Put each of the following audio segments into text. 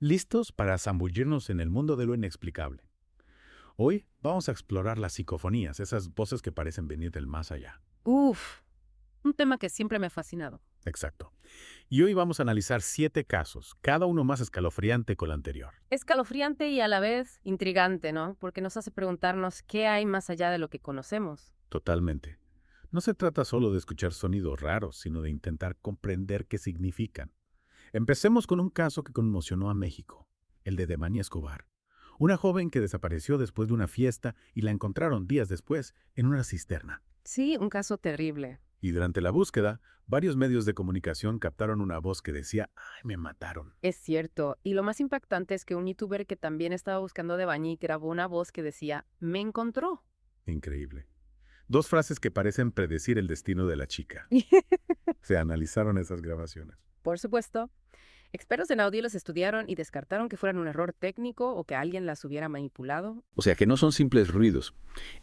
listos para zambullirnos en el mundo de lo inexplicable. Hoy vamos a explorar las psicofonías, esas voces que parecen venir del más allá. Uf, un tema que siempre me ha fascinado. Exacto. Y hoy vamos a analizar 7 casos, cada uno más escalofriante que el anterior. Escalofriante y a la vez intrigante, ¿no? Porque nos hace preguntarnos qué hay más allá de lo que conocemos. Totalmente. No se trata solo de escuchar sonidos raros, sino de intentar comprender qué significan. Empecemos con un caso que conmocionó a México, el de Devani Escobar. Una joven que desapareció después de una fiesta y la encontraron días después en una cisterna. Sí, un caso terrible. Y durante la búsqueda, varios medios de comunicación captaron una voz que decía, ¡ay, me mataron! Es cierto. Y lo más impactante es que un youtuber que también estaba buscando de Bañi grabó una voz que decía, me encontró. Increíble. Dos frases que parecen predecir el destino de la chica. Se analizaron esas grabaciones. Por supuesto, expertos en audio los estudiaron y descartaron que fueran un error técnico o que alguien las hubiera manipulado. O sea que no son simples ruidos.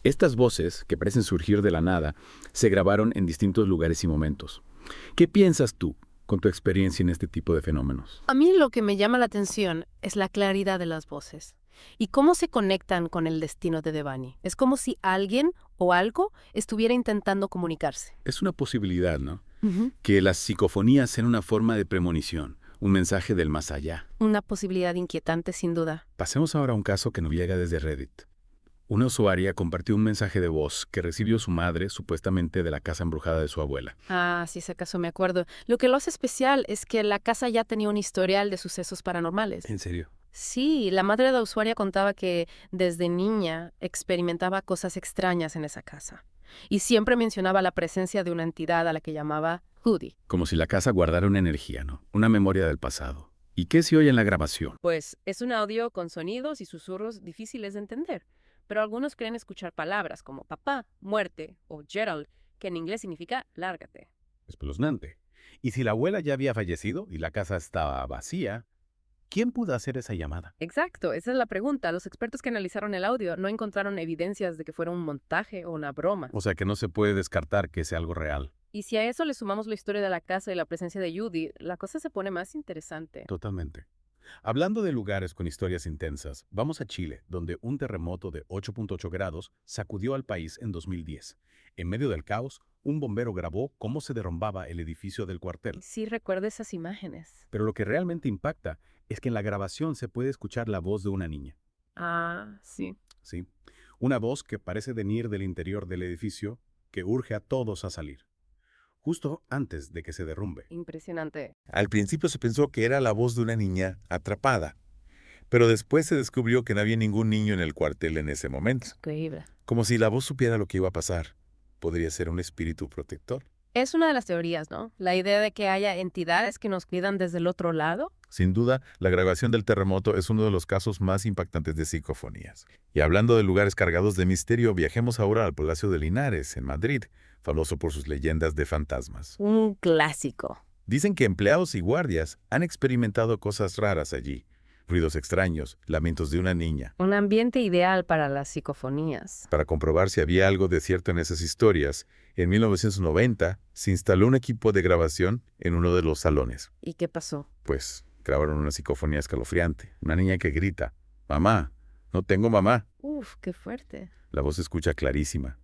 Estas voces, que parecen surgir de la nada, se grabaron en distintos lugares y momentos. ¿Qué piensas tú con tu experiencia en este tipo de fenómenos? A mí lo que me llama la atención es la claridad de las voces y cómo se conectan con el destino de Devani. Es como si alguien o algo estuviera intentando comunicarse. Es una posibilidad, ¿no? Ujú. Que las psicofonías sean una forma de premonición, un mensaje del más allá. Una posibilidad inquietante, sin duda. Pasemos ahora a un caso que nos llega desde Reddit. Una usuaria compartió un mensaje de voz que recibió su madre, supuestamente de la casa embrujada de su abuela. Ah, sí, ese acaso me acuerdo. Lo que lo hace especial es que la casa ya tenía un historial de sucesos paranormales. ¿En serio? Sí, la madre de la usuaria contaba que desde niña experimentaba cosas extrañas en esa casa. Y siempre mencionaba la presencia de una entidad a la que llamaba Judy. Como si la casa guardara una energía, ¿no? Una memoria del pasado. ¿Y qué se oye en la grabación? Pues es un audio con sonidos y susurros difíciles de entender, pero algunos creen escuchar palabras como papá, muerte o Gerald, que en inglés significa lárgate. Espeluznante. Y si la abuela ya había fallecido y la casa estaba vacía, ¿quién pudo hacer esa llamada? Exacto, esa es la pregunta. Los expertos que analizaron el audio no encontraron evidencias de que fuera un montaje o una broma. O sea que no se puede descartar que sea algo real. Y si a eso le sumamos la historia de la casa y la presencia de Judy, la cosa se pone más interesante. Totalmente. Hablando de lugares con historias intensas, vamos a Chile, donde un terremoto de 8.8 grados sacudió al país en 2010. En medio del caos, un bombero grabó cómo se derrumbaba el edificio del cuartel. Sí recuerdo esas imágenes. Pero lo que realmente impacta es que en la grabación se puede escuchar la voz de una niña. Ah, sí. ¿Sí? Una voz que parece venir del interior del edificio, que urge a todos a salir, justo antes de que se derrumbe. Impresionante. Al principio se pensó que era la voz de una niña atrapada, pero después se descubrió que no había ningún niño en el cuartel en ese momento. Increíble. Como si la voz supiera lo que iba a pasar. ¿Podría ser un espíritu protector? Es una de las teorías, ¿no? La idea de que haya entidades que nos cuidan desde el otro lado. Sin duda, la grabación del terremoto es uno de los casos más impactantes de psicofonías. Y hablando de lugares cargados de misterio, viajemos ahora al Palacio de Linares, en Madrid, famoso por sus leyendas de fantasmas. Un clásico. Dicen que empleados y guardias han experimentado cosas raras allí. Ruidos extraños, lamentos de una niña. Un ambiente ideal para las psicofonías. Para comprobar si había algo de cierto en esas historias, en 1990 se instaló un equipo de grabación en uno de los salones. ¿Y qué pasó? Pues grabaron una psicofonía escalofriante. Una niña que grita, «Mamá, no tengo mamá». Uf, qué fuerte. La voz se escucha clarísima.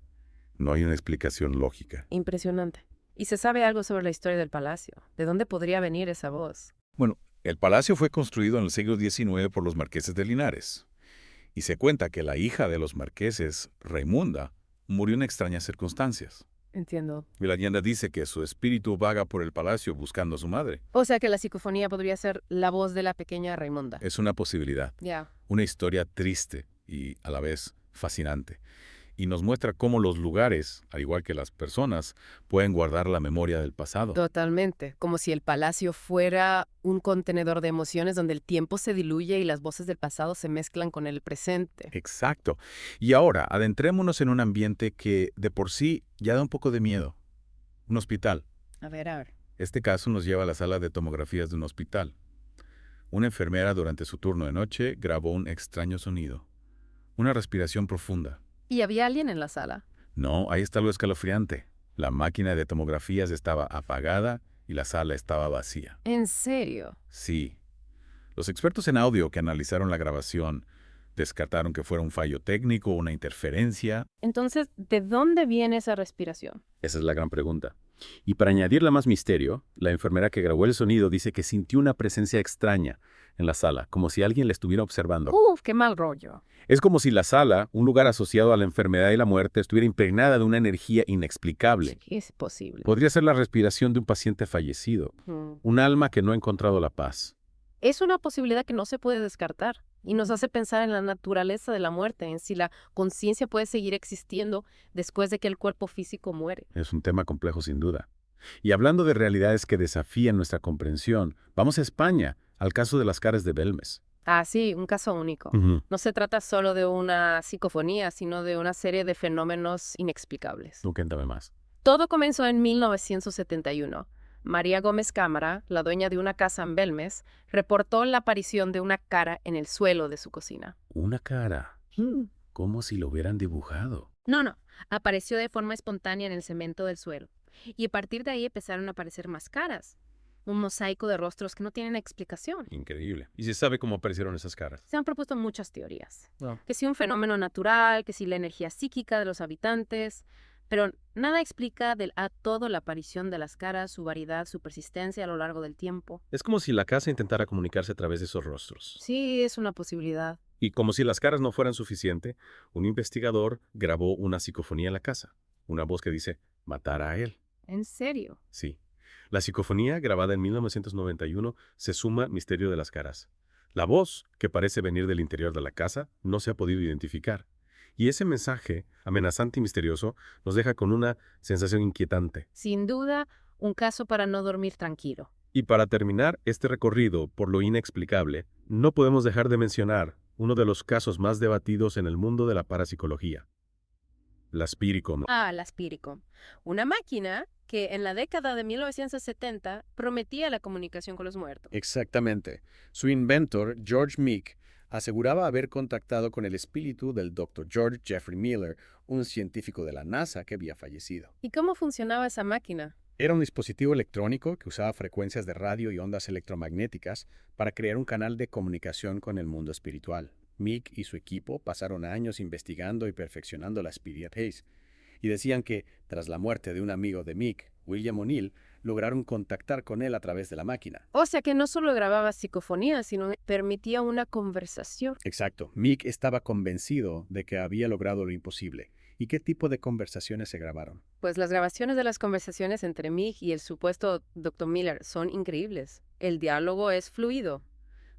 No hay una explicación lógica. Impresionante. ¿Y se sabe algo sobre la historia del palacio? ¿De dónde podría venir esa voz? Bueno, el palacio fue construido en el siglo XIX por los marqueses de Linares. Y se cuenta que la hija de los marqueses, Raimunda, murió en extrañas circunstancias. Entiendo. Y la leyenda dice que su espíritu vaga por el palacio buscando a su madre. O sea que la psicofonía podría ser la voz de la pequeña Raimonda. Es una posibilidad. Ya. Una historia triste y a la vez fascinante. Y nos muestra cómo los lugares, al igual que las personas, pueden guardar la memoria del pasado. Totalmente. Como si el palacio fuera un contenedor de emociones donde el tiempo se diluye y las voces del pasado se mezclan con el presente. Exacto. Y ahora, adentrémonos en un ambiente que de por sí ya da un poco de miedo. Un hospital. A ver. Este caso nos lleva a la sala de tomografías de un hospital. Una enfermera durante su turno de noche grabó un extraño sonido. Una respiración profunda. ¿Y había alguien en la sala? No, ahí está lo escalofriante. La máquina de tomografías estaba apagada y la sala estaba vacía. ¿En serio? Sí. Los expertos en audio que analizaron la grabación descartaron que fuera un fallo técnico o una interferencia. Entonces, ¿de dónde viene esa respiración? Esa es la gran pregunta. Y para añadirle más misterio, la enfermera que grabó el sonido dice que sintió una presencia extraña en la sala, como si alguien le estuviera observando. Uf, qué mal rollo. Es como si la sala, un lugar asociado a la enfermedad y la muerte, estuviera impregnada de una energía inexplicable. Sí, es posible. Podría ser la respiración de un paciente fallecido, un alma que no ha encontrado la paz. Es una posibilidad que no se puede descartar y nos hace pensar en la naturaleza de la muerte, en si la conciencia puede seguir existiendo después de que el cuerpo físico muere. Es un tema complejo sin duda. Y hablando de realidades que desafían nuestra comprensión, vamos a España, al caso de las caras de Belmes. Ah, sí, un caso único. No se trata solo de una psicofonía, sino de una serie de fenómenos inexplicables. Tú cuéntame más. Todo comenzó en 1971. María Gómez Cámara, la dueña de una casa en Belmes, reportó la aparición de una cara en el suelo de su cocina. Una cara, como si lo hubieran dibujado. No, apareció de forma espontánea en el cemento del suelo. Y a partir de ahí empezaron a aparecer más caras. Un mosaico de rostros que no tienen explicación. Increíble. ¿Y se sabe cómo aparecieron esas caras? Se han propuesto muchas teorías. No. Que si un fenómeno natural, que si la energía psíquica de los habitantes, pero nada explica a todo la aparición de las caras, su variedad, su persistencia a lo largo del tiempo. Es como si la casa intentara comunicarse a través de esos rostros. Sí, es una posibilidad. Y como si las caras no fueran suficiente, un investigador grabó una psicofonía en la casa. Una voz que dice, matar a él. ¿En serio? Sí. La psicofonía, grabada en 1991, se suma Misterio de las Caras. La voz, que parece venir del interior de la casa, no se ha podido identificar. Y ese mensaje, amenazante y misterioso, nos deja con una sensación inquietante. Sin duda, un caso para no dormir tranquilo. Y para terminar este recorrido por lo inexplicable, no podemos dejar de mencionar uno de los casos más debatidos en el mundo de la parapsicología. La Spiricom. La Spiricom. Una máquina que en la década de 1970 prometía la comunicación con los muertos. Exactamente. Su inventor, George Meek, aseguraba haber contactado con el espíritu del Dr. George Jeffrey Miller, un científico de la NASA que había fallecido. ¿Y cómo funcionaba esa máquina? Era un dispositivo electrónico que usaba frecuencias de radio y ondas electromagnéticas para crear un canal de comunicación con el mundo espiritual. Meek y su equipo pasaron años investigando y perfeccionando la Spirit Haze, y decían que, tras la muerte de un amigo de Meek, William O'Neill, lograron contactar con él a través de la máquina. O sea que no solo grababa psicofonías, sino permitía una conversación. Exacto. Meek estaba convencido de que había logrado lo imposible. ¿Y qué tipo de conversaciones se grabaron? Pues las grabaciones de las conversaciones entre Meek y el supuesto Dr. Miller son increíbles. El diálogo es fluido.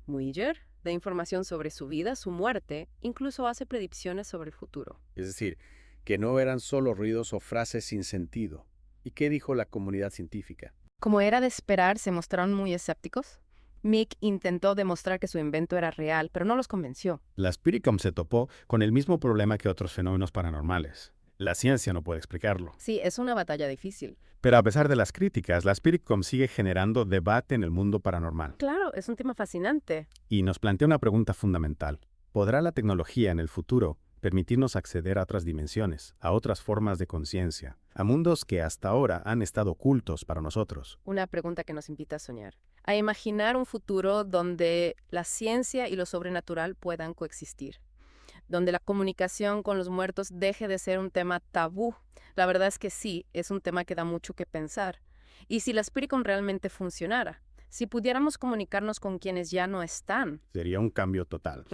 Miller da información sobre su vida, su muerte, incluso hace predicciones sobre el futuro. Es decir, que no eran solo ruidos o frases sin sentido. ¿Y qué dijo la comunidad científica? Como era de esperar, se mostraron muy escépticos. Meek intentó demostrar que su invento era real, pero no los convenció. La Spiricom se topó con el mismo problema que otros fenómenos paranormales. La ciencia no puede explicarlo. Sí, es una batalla difícil. Pero a pesar de las críticas, la Spiricom sigue generando debate en el mundo paranormal. Claro, es un tema fascinante. Y nos plantea una pregunta fundamental. ¿Podrá la tecnología en el futuro permitirnos acceder a otras dimensiones, a otras formas de conciencia, a mundos que hasta ahora han estado ocultos para nosotros? Una pregunta que nos invita a soñar. A imaginar un futuro donde la ciencia y lo sobrenatural puedan coexistir. Donde la comunicación con los muertos deje de ser un tema tabú. La verdad es que sí, es un tema que da mucho que pensar. Y si la Spiricom realmente funcionara, si pudiéramos comunicarnos con quienes ya no están. Sería un cambio total.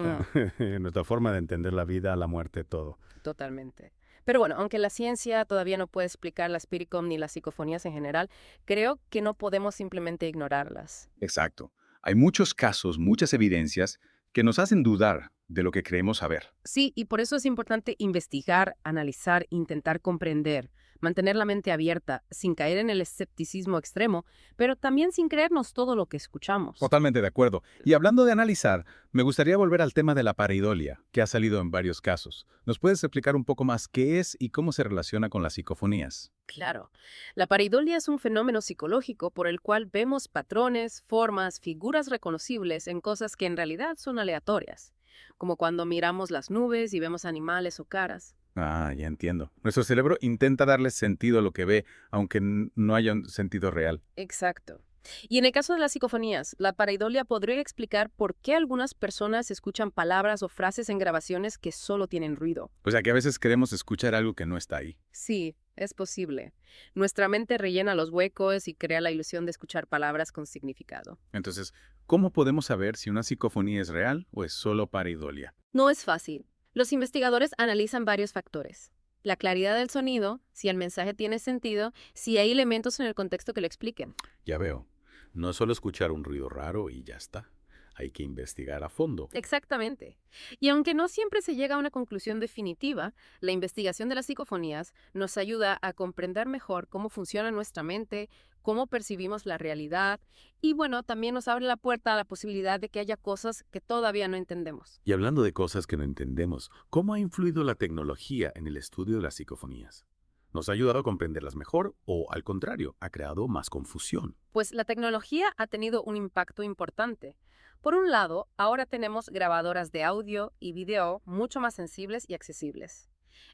En nuestra forma de entender la vida, la muerte, todo. Totalmente. Pero bueno, aunque la ciencia todavía no puede explicar la Spiricom ni las psicofonías en general, creo que no podemos simplemente ignorarlas. Exacto. Hay muchos casos, muchas evidencias que nos hacen dudar de lo que creemos saber. Sí, y por eso es importante investigar, analizar, intentar comprender, mantener la mente abierta, sin caer en el escepticismo extremo, pero también sin creernos todo lo que escuchamos. Totalmente de acuerdo. Y hablando de analizar, me gustaría volver al tema de la pareidolia, que ha salido en varios casos. ¿Nos puedes explicar un poco más qué es y cómo se relaciona con las psicofonías? Claro. La pareidolia es un fenómeno psicológico por el cual vemos patrones, formas, figuras reconocibles en cosas que en realidad son aleatorias, como cuando miramos las nubes y vemos animales o caras. Ah, ya entiendo. Nuestro cerebro intenta darle sentido a lo que ve, aunque no haya un sentido real. Exacto. Y en el caso de las psicofonías, la pareidolia podría explicar por qué algunas personas escuchan palabras o frases en grabaciones que solo tienen ruido. O sea que a veces queremos escuchar algo que no está ahí. Sí, es posible. Nuestra mente rellena los huecos y crea la ilusión de escuchar palabras con significado. Entonces, ¿cómo podemos saber si una psicofonía es real o es solo pareidolia? No es fácil. Los investigadores analizan varios factores. La claridad del sonido, si el mensaje tiene sentido, si hay elementos en el contexto que lo expliquen. Ya veo. No es solo escuchar un ruido raro y ya está. Hay que investigar a fondo. Exactamente. Y aunque no siempre se llega a una conclusión definitiva, la investigación de las psicofonías nos ayuda a comprender mejor cómo funciona nuestra mente, cómo percibimos la realidad y, bueno, también nos abre la puerta a la posibilidad de que haya cosas que todavía no entendemos. Y hablando de cosas que no entendemos, ¿cómo ha influido la tecnología en el estudio de las psicofonías? ¿Nos ha ayudado a comprenderlas mejor o, al contrario, ha creado más confusión? Pues la tecnología ha tenido un impacto importante. Por un lado, ahora tenemos grabadoras de audio y video mucho más sensibles y accesibles.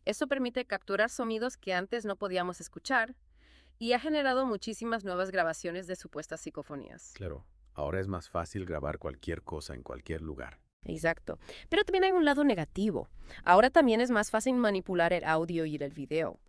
Esto permite capturar sonidos que antes no podíamos escuchar y ha generado muchísimas nuevas grabaciones de supuestas psicofonías. Claro, ahora es más fácil grabar cualquier cosa en cualquier lugar. Exacto. Pero también hay un lado negativo. Ahora también es más fácil manipular el audio y el video.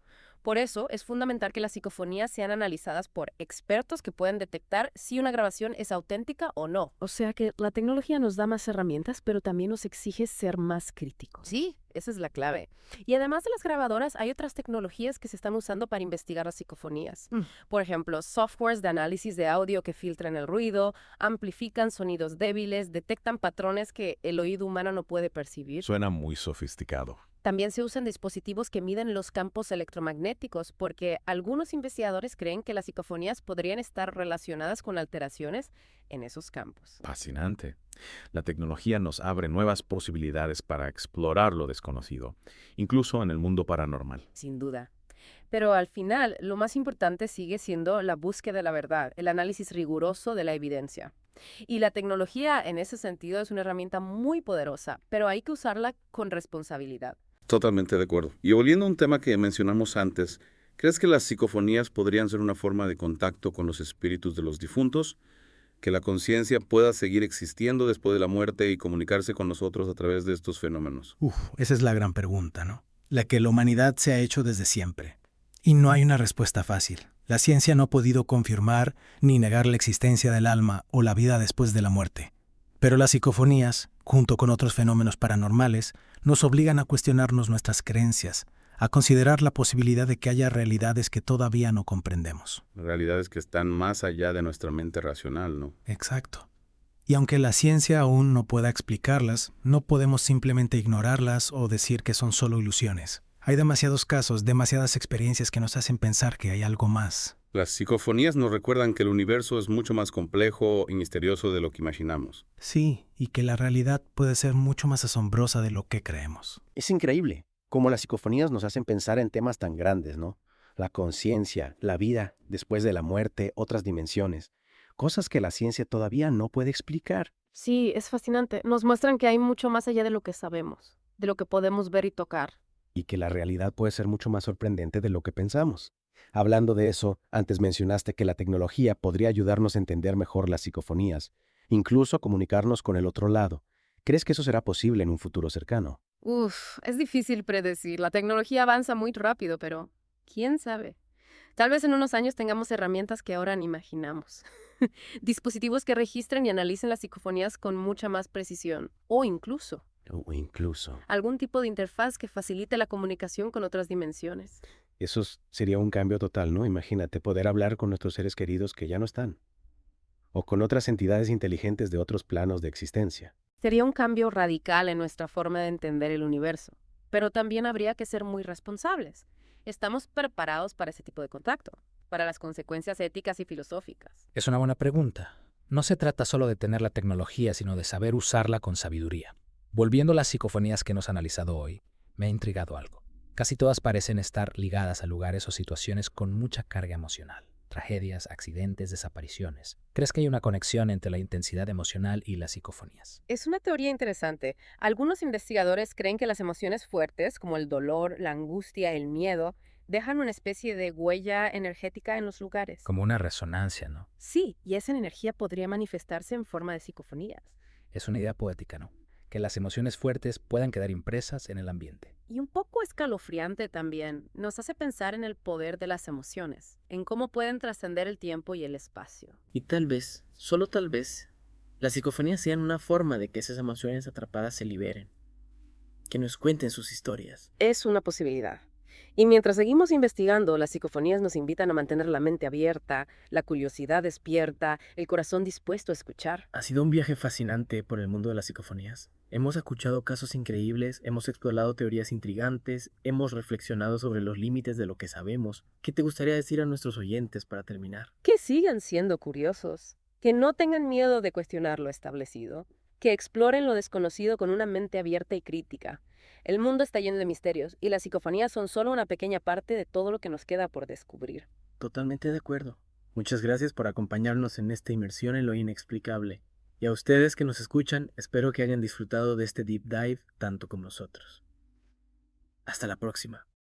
Por eso es fundamental que las psicofonías sean analizadas por expertos que pueden detectar si una grabación es auténtica o no. O sea que la tecnología nos da más herramientas, pero también nos exige ser más críticos. Sí, esa es la clave. Y además de las grabadoras, hay otras tecnologías que se están usando para investigar las psicofonías. Por ejemplo, softwares de análisis de audio que filtran el ruido, amplifican sonidos débiles, detectan patrones que el oído humano no puede percibir. Suena muy sofisticado. También se usan dispositivos que miden los campos electromagnéticos porque algunos investigadores creen que las psicofonías podrían estar relacionadas con alteraciones en esos campos. Fascinante. La tecnología nos abre nuevas posibilidades para explorar lo desconocido, incluso en el mundo paranormal. Sin duda. Pero al final, lo más importante sigue siendo la búsqueda de la verdad, el análisis riguroso de la evidencia. Y la tecnología, en ese sentido, es una herramienta muy poderosa, pero hay que usarla con responsabilidad. Totalmente de acuerdo. Y volviendo a un tema que mencionamos antes, ¿crees que las psicofonías podrían ser una forma de contacto con los espíritus de los difuntos? ¿Que la conciencia pueda seguir existiendo después de la muerte y comunicarse con nosotros a través de estos fenómenos? Esa es la gran pregunta, ¿no? La que la humanidad se ha hecho desde siempre. Y no hay una respuesta fácil. La ciencia no ha podido confirmar ni negar la existencia del alma o la vida después de la muerte. Pero las psicofonías, junto con otros fenómenos paranormales, nos obligan a cuestionarnos nuestras creencias, a considerar la posibilidad de que haya realidades que todavía no comprendemos. Realidades que están más allá de nuestra mente racional, ¿no? Exacto. Y aunque la ciencia aún no pueda explicarlas, no podemos simplemente ignorarlas o decir que son solo ilusiones. Hay demasiados casos, demasiadas experiencias que nos hacen pensar que hay algo más. Las psicofonías nos recuerdan que el universo es mucho más complejo y misterioso de lo que imaginamos. Sí, y que la realidad puede ser mucho más asombrosa de lo que creemos. Es increíble cómo las psicofonías nos hacen pensar en temas tan grandes, ¿no? La conciencia, la vida después de la muerte, otras dimensiones. Cosas que la ciencia todavía no puede explicar. Sí, es fascinante. Nos muestran que hay mucho más allá de lo que sabemos, de lo que podemos ver y tocar. Y que la realidad puede ser mucho más sorprendente de lo que pensamos. Hablando de eso, antes mencionaste que la tecnología podría ayudarnos a entender mejor las psicofonías, incluso comunicarnos con el otro lado. ¿Crees que eso será posible en un futuro cercano? Es difícil predecir. La tecnología avanza muy rápido, pero ¿quién sabe? Tal vez en unos años tengamos herramientas que ahora ni imaginamos. Dispositivos que registren y analicen las psicofonías con mucha más precisión. O incluso algún tipo de interfaz que facilite la comunicación con otras dimensiones. Eso sería un cambio total, ¿no? Imagínate poder hablar con nuestros seres queridos que ya no están. O con otras entidades inteligentes de otros planos de existencia. Sería un cambio radical en nuestra forma de entender el universo. Pero también habría que ser muy responsables. ¿Estamos preparados para ese tipo de contacto? Para las consecuencias éticas y filosóficas. Es una buena pregunta. No se trata solo de tener la tecnología, sino de saber usarla con sabiduría. Volviendo a las psicofonías que hemos analizado hoy, me ha intrigado algo. Casi todas parecen estar ligadas a lugares o situaciones con mucha carga emocional. Tragedias, accidentes, desapariciones. ¿Crees que hay una conexión entre la intensidad emocional y las psicofonías? Es una teoría interesante. Algunos investigadores creen que las emociones fuertes, como el dolor, la angustia, el miedo, Dejan una especie de huella energética en los lugares. Como una resonancia, ¿no? Sí, y esa energía podría manifestarse en forma de psicofonías. Es una idea poética, ¿no? Que las emociones fuertes puedan quedar impresas en el ambiente. Y un poco escalofriante también. Nos hace pensar en el poder de las emociones, en cómo pueden trascender el tiempo y el espacio. Y tal vez, solo tal vez, las psicofonías sean una forma de que esas emociones atrapadas se liberen. Que nos cuenten sus historias. Es una posibilidad. Y mientras seguimos investigando, las psicofonías nos invitan a mantener la mente abierta, la curiosidad despierta, el corazón dispuesto a escuchar. Ha sido un viaje fascinante por el mundo de las psicofonías. Hemos escuchado casos increíbles, hemos explorado teorías intrigantes, hemos reflexionado sobre los límites de lo que sabemos. ¿Qué te gustaría decir a nuestros oyentes para terminar? Que sigan siendo curiosos, que no tengan miedo de cuestionar lo establecido, que exploren lo desconocido con una mente abierta y crítica. El mundo está lleno de misterios y las psicofonías son solo una pequeña parte de todo lo que nos queda por descubrir. Totalmente de acuerdo. Muchas gracias por acompañarnos en esta inmersión en lo inexplicable. Y a ustedes que nos escuchan, espero que hayan disfrutado de este deep dive tanto como nosotros. Hasta la próxima.